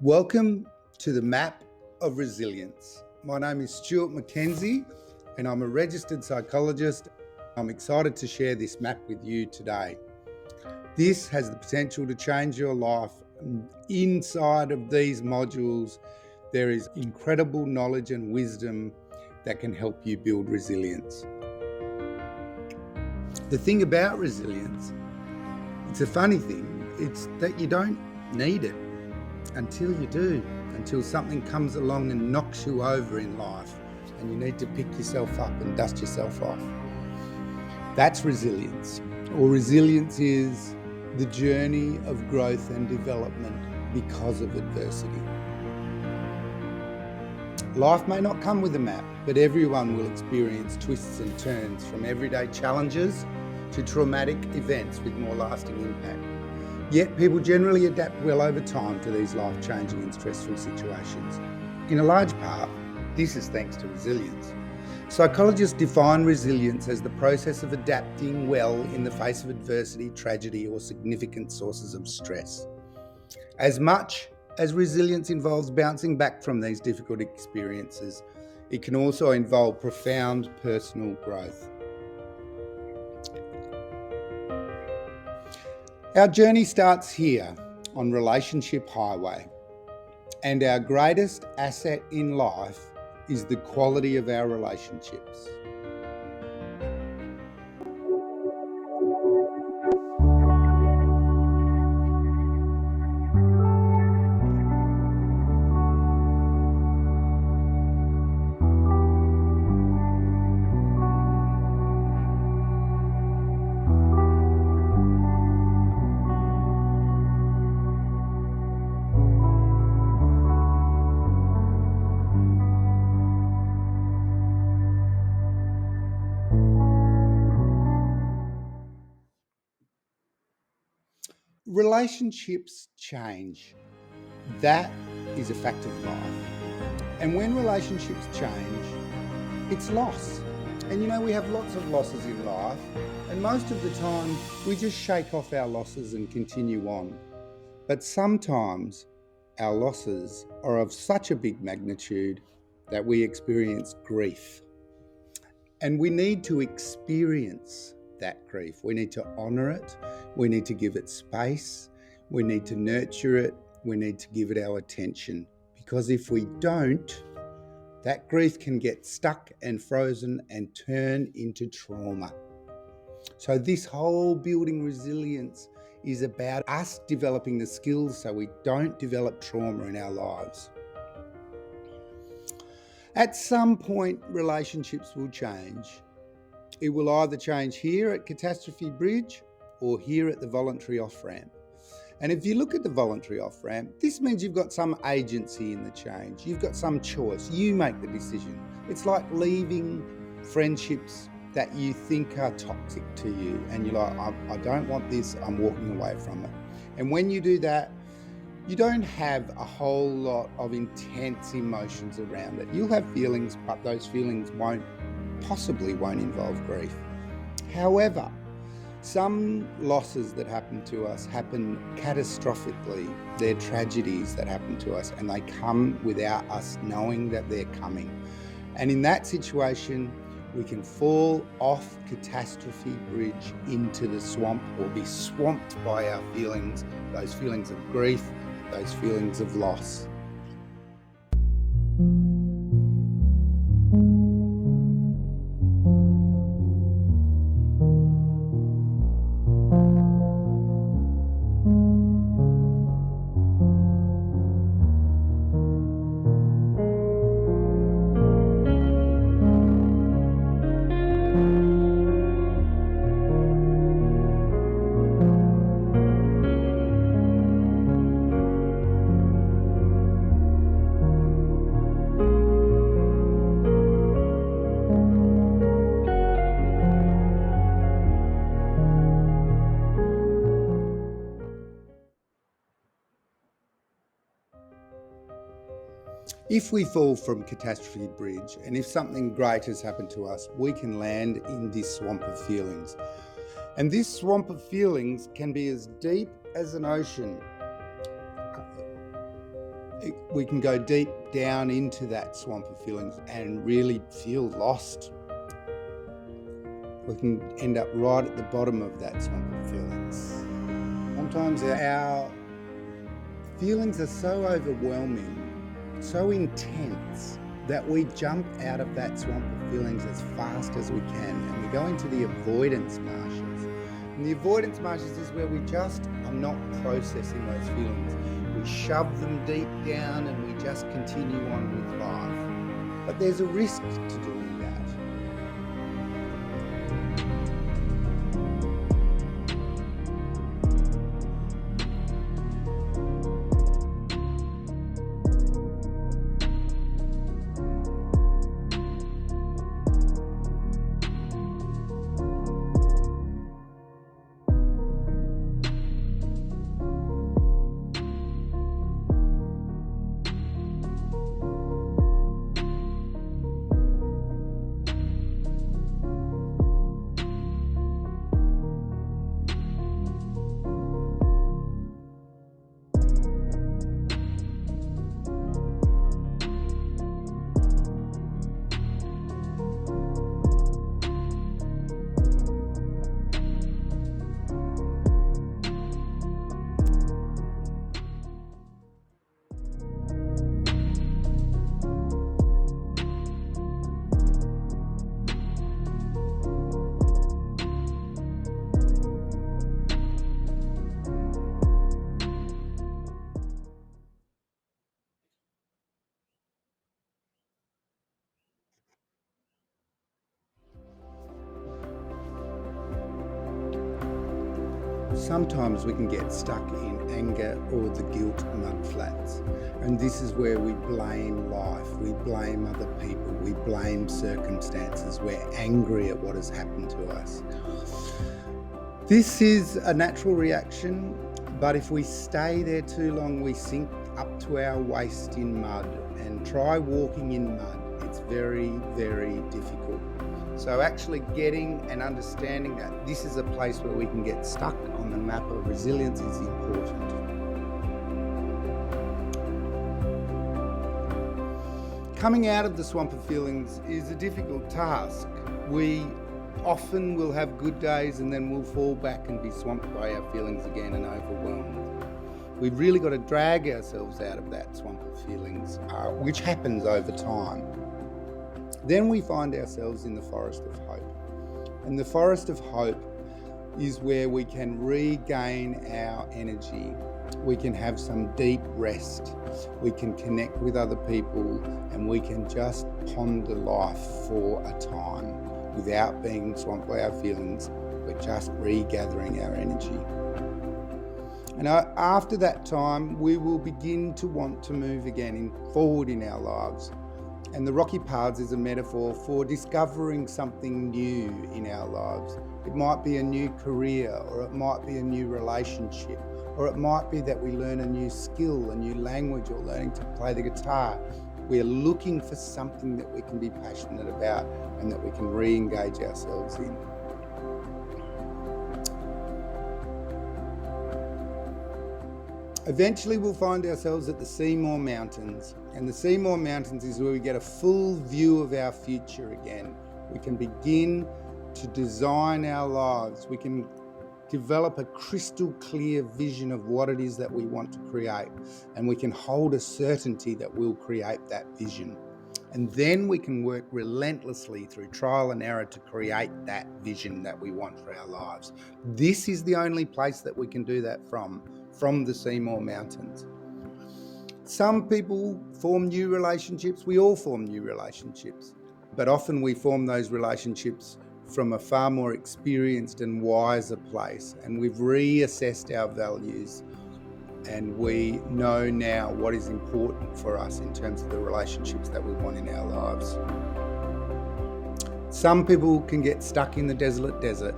Welcome to the Map of Resilience. My name is Stuart McKenzie and I'm a registered psychologist. I'm excited to share this map with you today. This has the potential to change your life. Inside of these modules, there is incredible knowledge and wisdom that can help you build resilience. The thing about resilience, it's a funny thing, it's that you don't need it until you do, until something comes along and knocks you over in life and you need to pick yourself up and dust yourself off. That's resilience. Or resilience is the journey of growth and development because of adversity. Life may not come with a map, but everyone will experience twists and turns, from everyday challenges to traumatic events with more lasting impact. Yet people generally adapt well over time to these life-changing and stressful situations. In a large part, this is thanks to resilience. Psychologists define resilience as the process of adapting well in the face of adversity, tragedy, or significant sources of stress. As much as resilience involves bouncing back from these difficult experiences, it can also involve profound personal growth. Our journey starts here on Relationship Highway, and our greatest asset in life is the quality of our relationships. Relationships change. That is a fact of life. And when relationships change, it's loss. And we have lots of losses in life, and most of the time we just shake off our losses and continue on. But sometimes our losses are of such a big magnitude that we experience grief. And we need to experience that grief. We need to honour it. We need to give it space. We need to nurture it. We need to give it our attention. Because if we don't, that grief can get stuck and frozen and turn into trauma. So this whole building resilience is about us developing the skills so we don't develop trauma in our lives. At some point, relationships will change. It will either change here at Catastrophe Bridge or here at the voluntary off-ramp. And if you look at the voluntary off-ramp, this means you've got some agency in the change. You've got some choice. You make the decision. It's like leaving friendships that you think are toxic to you. And you're like, I don't want this. I'm walking away from it. And when you do that, you don't have a whole lot of intense emotions around it. You'll have feelings, but those feelings won't involve grief. However, some losses that happen to us happen catastrophically. They're tragedies that happen to us, and they come without us knowing that they're coming. And in that situation, we can fall off Catastrophe Bridge into the swamp, or be swamped by our feelings, those feelings of grief, those feelings of loss. If we fall from Catastrophe Bridge, and if something great has happened to us, we can land in this swamp of feelings. And this swamp of feelings can be as deep as an ocean. we can go deep down into that swamp of feelings and really feel lost. We can end up right at the bottom of that swamp of feelings. Sometimes our feelings are so overwhelming, so intense, that we jump out of that swamp of feelings as fast as we can, and we go into the avoidance marshes. And the avoidance marshes is where we just are not processing those feelings. We shove them deep down and we just continue on with life. But there's a risk to doing that. Sometimes we can get stuck in anger or the guilt mudflats, and this is where we blame life, we blame other people, we blame circumstances, we're angry at what has happened to us. This is a natural reaction, but if we stay there too long, we sink up to our waist in mud, and try walking in mud. It's very, very difficult. So actually getting and understanding that this is a place where we can get stuck on the map of resilience is important. Coming out of the swamp of feelings is a difficult task. We often will have good days and then we'll fall back and be swamped by our feelings again and overwhelmed. We've really got to drag ourselves out of that swamp of feelings, which happens over time. Then we find ourselves in the Forest of Hope. And the Forest of Hope is where we can regain our energy. We can have some deep rest. We can connect with other people and we can just ponder life for a time without being swamped by our feelings, but just regathering our energy. And after that time, we will begin to want to move again forward in our lives. And the rocky paths is a metaphor for discovering something new in our lives. It might be a new career, or it might be a new relationship, or it might be that we learn a new skill, a new language, or learning to play the guitar. We're looking for something that we can be passionate about and that we can re-engage ourselves in. Eventually we'll find ourselves at the Seymour Mountains, and the Seymour Mountains is where we get a full view of our future again. We can begin to design our lives. We can develop a crystal clear vision of what it is that we want to create, and we can hold a certainty that we'll create that vision. And then we can work relentlessly through trial and error to create that vision that we want for our lives. This is the only place that we can do that from the Seymour Mountains. Some people form new relationships. We all form new relationships, but often we form those relationships from a far more experienced and wiser place, and we've reassessed our values, and we know now what is important for us in terms of the relationships that we want in our lives. Some people can get stuck in the desolate desert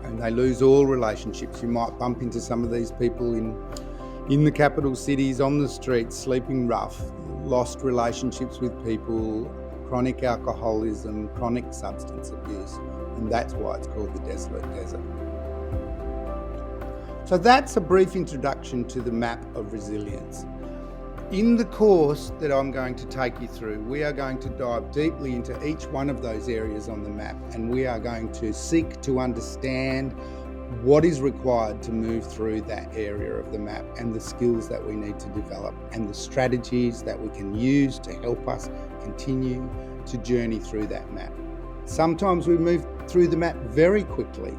and they lose all relationships. You might bump into some of these people in the capital cities, on the streets, sleeping rough, lost relationships with people, chronic alcoholism, chronic substance abuse, and that's why it's called the desolate desert. So that's a brief introduction to the map of resilience. In the course that I'm going to take you through, we are going to dive deeply into each one of those areas on the map, and we are going to seek to understand what is required to move through that area of the map, and the skills that we need to develop, and the strategies that we can use to help us continue to journey through that map. Sometimes we move through the map very quickly,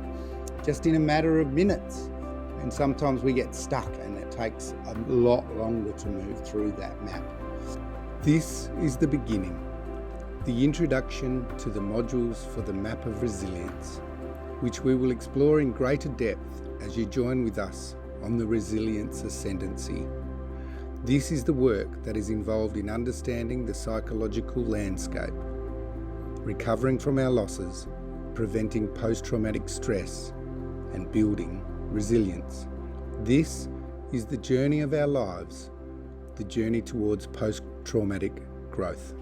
just in a matter of minutes, and sometimes we get stuck and it takes a lot longer to move through that map. This is the beginning, the introduction to the modules for the map of resilience, which we will explore in greater depth as you join with us on the resilience ascendancy. This is the work that is involved in understanding the psychological landscape, recovering from our losses, preventing post-traumatic stress, and building resilience. This is the journey of our lives, the journey towards post-traumatic growth.